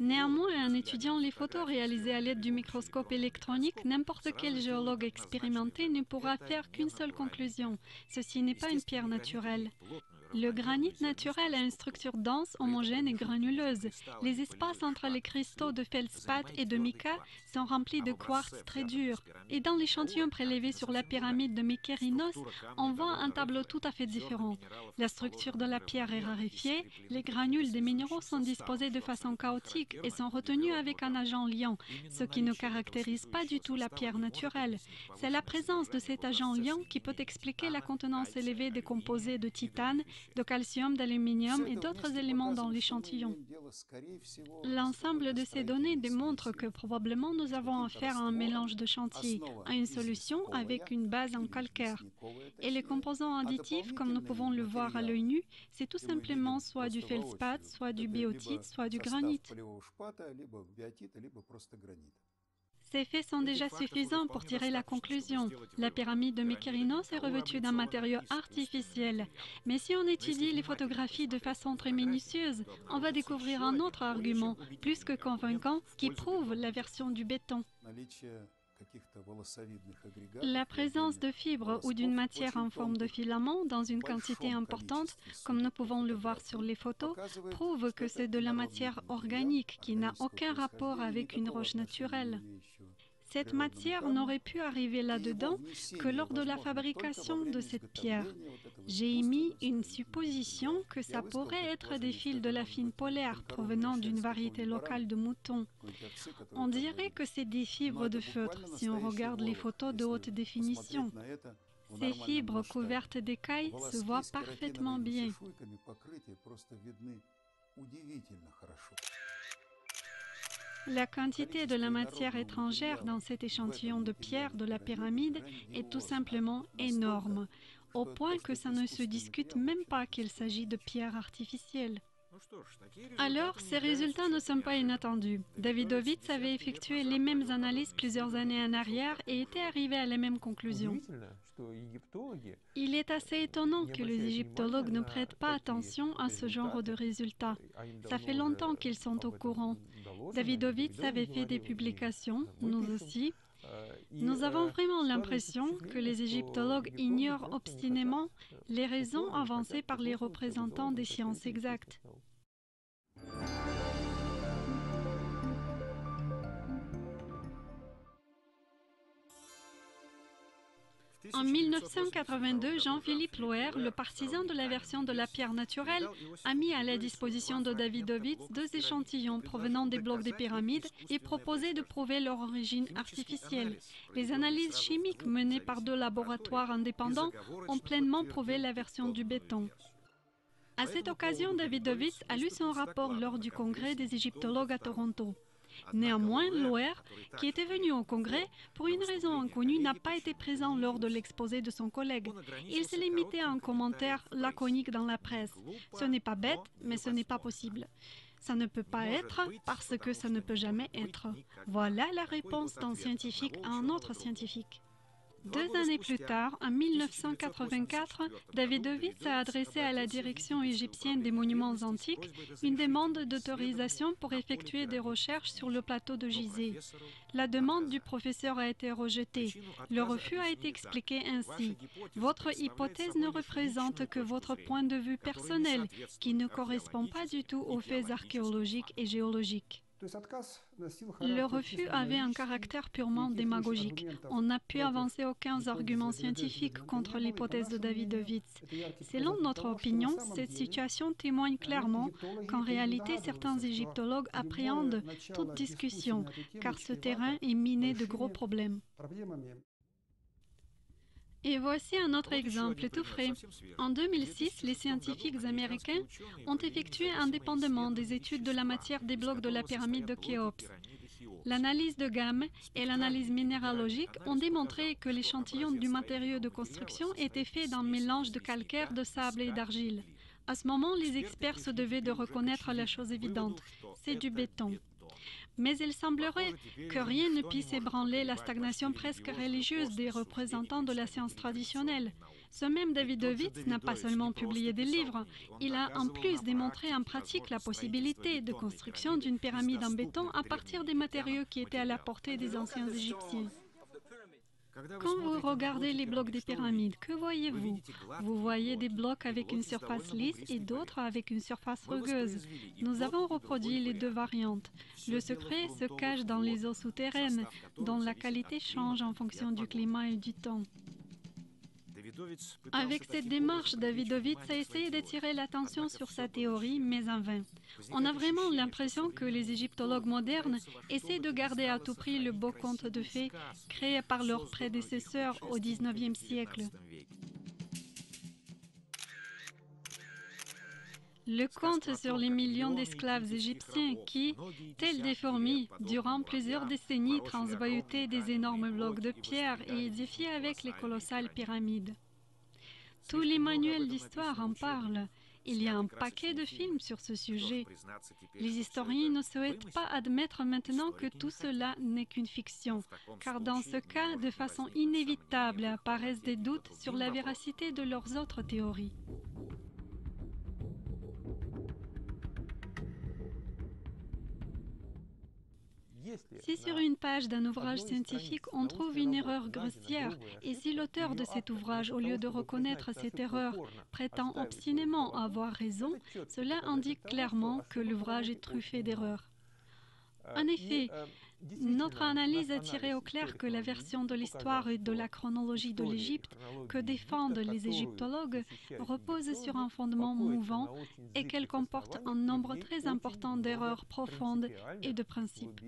Néanmoins, en étudiant les photos réalisées à l'aide du microscope électronique, n'importe quel géologue expérimenté ne pourra faire qu'une seule conclusion. Ceci n'est pas une pierre naturelle. Le granit naturel a une structure dense, homogène et granuleuse. Les espaces entre les cristaux de feldspath et de mica sont remplis de quartz très dur. Et dans l'échantillon prélevé sur la pyramide de Mykérinos, on voit un tableau tout à fait différent. La structure de la pierre est raréfiée, les granules des minéraux sont disposés de façon chaotique et sont retenus avec un agent liant, ce qui ne caractérise pas du tout la pierre naturelle. C'est la présence de cet agent liant qui peut expliquer la contenance élevée des composés de titane, de calcium, d'aluminium et d'autres éléments dans l'échantillon. L'ensemble de ces données démontre que probablement nous avons affaire à un mélange de chantier, à une solution avec une base en calcaire. Et les composants additifs, comme nous pouvons le voir à l'œil nu, c'est tout simplement soit du feldspath, soit du biotite, soit du granit. Ces faits sont déjà suffisants pour tirer la conclusion. La pyramide de Mykérinos est revêtue d'un matériau artificiel. Mais si on étudie les photographies de façon très minutieuse, on va découvrir un autre argument, plus que convaincant, qui prouve la version du béton. La présence de fibres ou d'une matière en forme de filament dans une quantité importante, comme nous pouvons le voir sur les photos, prouve que c'est de la matière organique qui n'a aucun rapport avec une roche naturelle. Cette matière n'aurait pu arriver là-dedans que lors de la fabrication de cette pierre. J'ai émis une supposition que ça pourrait être des fils de la fine polaire provenant d'une variété locale de moutons. On dirait que c'est des fibres de feutre si on regarde les photos de haute définition. Ces fibres couvertes d'écailles se voient parfaitement bien. La quantité de la matière étrangère dans cet échantillon de pierre de la pyramide est tout simplement énorme, au point que ça ne se discute même pas qu'il s'agit de pierres artificielles. Alors, ces résultats ne sont pas inattendus. Davidovits avait effectué les mêmes analyses plusieurs années en arrière et était arrivé à la même conclusion. Il est assez étonnant que les égyptologues ne prêtent pas attention à ce genre de résultats. Ça fait longtemps qu'ils sont au courant. Davidovits avait fait des publications, nous aussi. Nous avons vraiment l'impression que les égyptologues ignorent obstinément les raisons avancées par les représentants des sciences exactes. En 1982, Jean-Philippe Loher, le partisan de la version de la pierre naturelle, a mis à la disposition de Davidovits deux échantillons provenant des blocs des pyramides et proposé de prouver leur origine artificielle. Les analyses chimiques menées par deux laboratoires indépendants ont pleinement prouvé la version du béton. À cette occasion, Davidovits a lu son rapport lors du congrès des égyptologues à Toronto. Néanmoins, Loher, qui était venu au congrès, pour une raison inconnue, n'a pas été présent lors de l'exposé de son collègue. Il s'est limité à un commentaire laconique dans la presse. Ce n'est pas bête, mais ce n'est pas possible. Ça ne peut pas être parce que ça ne peut jamais être. Voilà la réponse d'un scientifique à un autre scientifique. 2 années plus tard, en 1984, Davidovits a adressé à la direction égyptienne des monuments antiques une demande d'autorisation pour effectuer des recherches sur le plateau de Gizeh. La demande du professeur a été rejetée. Le refus a été expliqué ainsi. Votre hypothèse ne représente que votre point de vue personnel, qui ne correspond pas du tout aux faits archéologiques et géologiques. Le refus avait un caractère purement démagogique. On n'a pu avancer aucun argument scientifique contre l'hypothèse de Davidovits. Selon notre opinion, cette situation témoigne clairement qu'en réalité, certains égyptologues appréhendent toute discussion, car ce terrain est miné de gros problèmes. Et voici un autre exemple tout frais. En 2006, les scientifiques américains ont effectué indépendamment des études de la matière des blocs de la pyramide de Khéops. L'analyse de gamme et l'analyse minéralogique ont démontré que l'échantillon du matériau de construction était fait d'un mélange de calcaire, de sable et d'argile. À ce moment, les experts se devaient de reconnaître la chose évidente, c'est du béton. Mais il semblerait que rien ne puisse ébranler la stagnation presque religieuse des représentants de la science traditionnelle. Ce même Davidovits n'a pas seulement publié des livres, il a en plus démontré en pratique la possibilité de construction d'une pyramide en béton à partir des matériaux qui étaient à la portée des anciens Égyptiens. Quand vous regardez les blocs des pyramides, que voyez-vous? Vous voyez des blocs avec une surface lisse et d'autres avec une surface rugueuse. Nous avons reproduit les deux variantes. Le secret se cache dans les eaux souterraines, dont la qualité change en fonction du climat et du temps. Avec cette démarche, Davidovits a essayé d'attirer l'attention sur sa théorie, mais en vain. On a vraiment l'impression que les égyptologues modernes essaient de garder à tout prix le beau conte de fées créé par leurs prédécesseurs au XIXe siècle. Le conte sur les millions d'esclaves égyptiens qui, tels des fourmis, durant plusieurs décennies transvolutaient des énormes blocs de pierre et édifiaient avec les colossales pyramides. Tous les manuels d'histoire en parlent. Il y a un paquet de films sur ce sujet. Les historiens ne souhaitent pas admettre maintenant que tout cela n'est qu'une fiction, car dans ce cas, de façon inévitable, apparaissent des doutes sur la véracité de leurs autres théories. Si sur une page d'un ouvrage scientifique on trouve une erreur grossière, et si l'auteur de cet ouvrage, au lieu de reconnaître cette erreur, prétend obstinément avoir raison, cela indique clairement que l'ouvrage est truffé d'erreurs. En effet, notre analyse a tiré au clair que la version de l'histoire et de la chronologie de l'Égypte que défendent les égyptologues repose sur un fondement mouvant et qu'elle comporte un nombre très important d'erreurs profondes et de principes.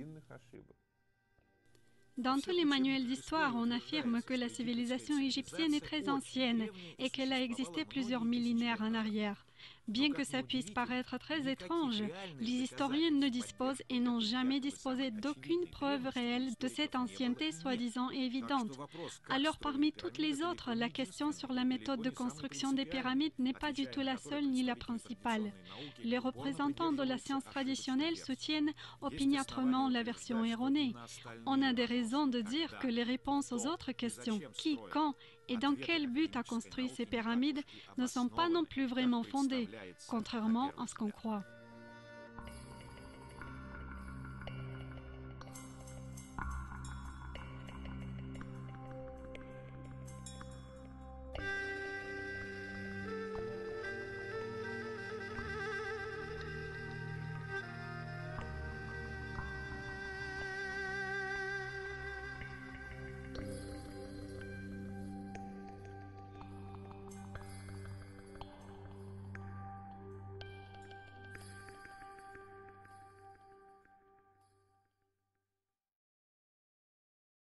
Dans tous les manuels d'histoire, on affirme que la civilisation égyptienne est très ancienne et qu'elle a existé plusieurs millénaires en arrière. Bien que ça puisse paraître très étrange, les historiens ne disposent et n'ont jamais disposé d'aucune preuve réelle de cette ancienneté soi-disant évidente. Alors parmi toutes les autres, la question sur la méthode de construction des pyramides n'est pas du tout la seule ni la principale. Les représentants de la science traditionnelle soutiennent opiniâtrement la version erronée. On a des raisons de dire que les réponses aux autres questions, qui, quand et dans quel but a construit ces pyramides, ne sont pas non plus vraiment fondées, contrairement à ce qu'on croit.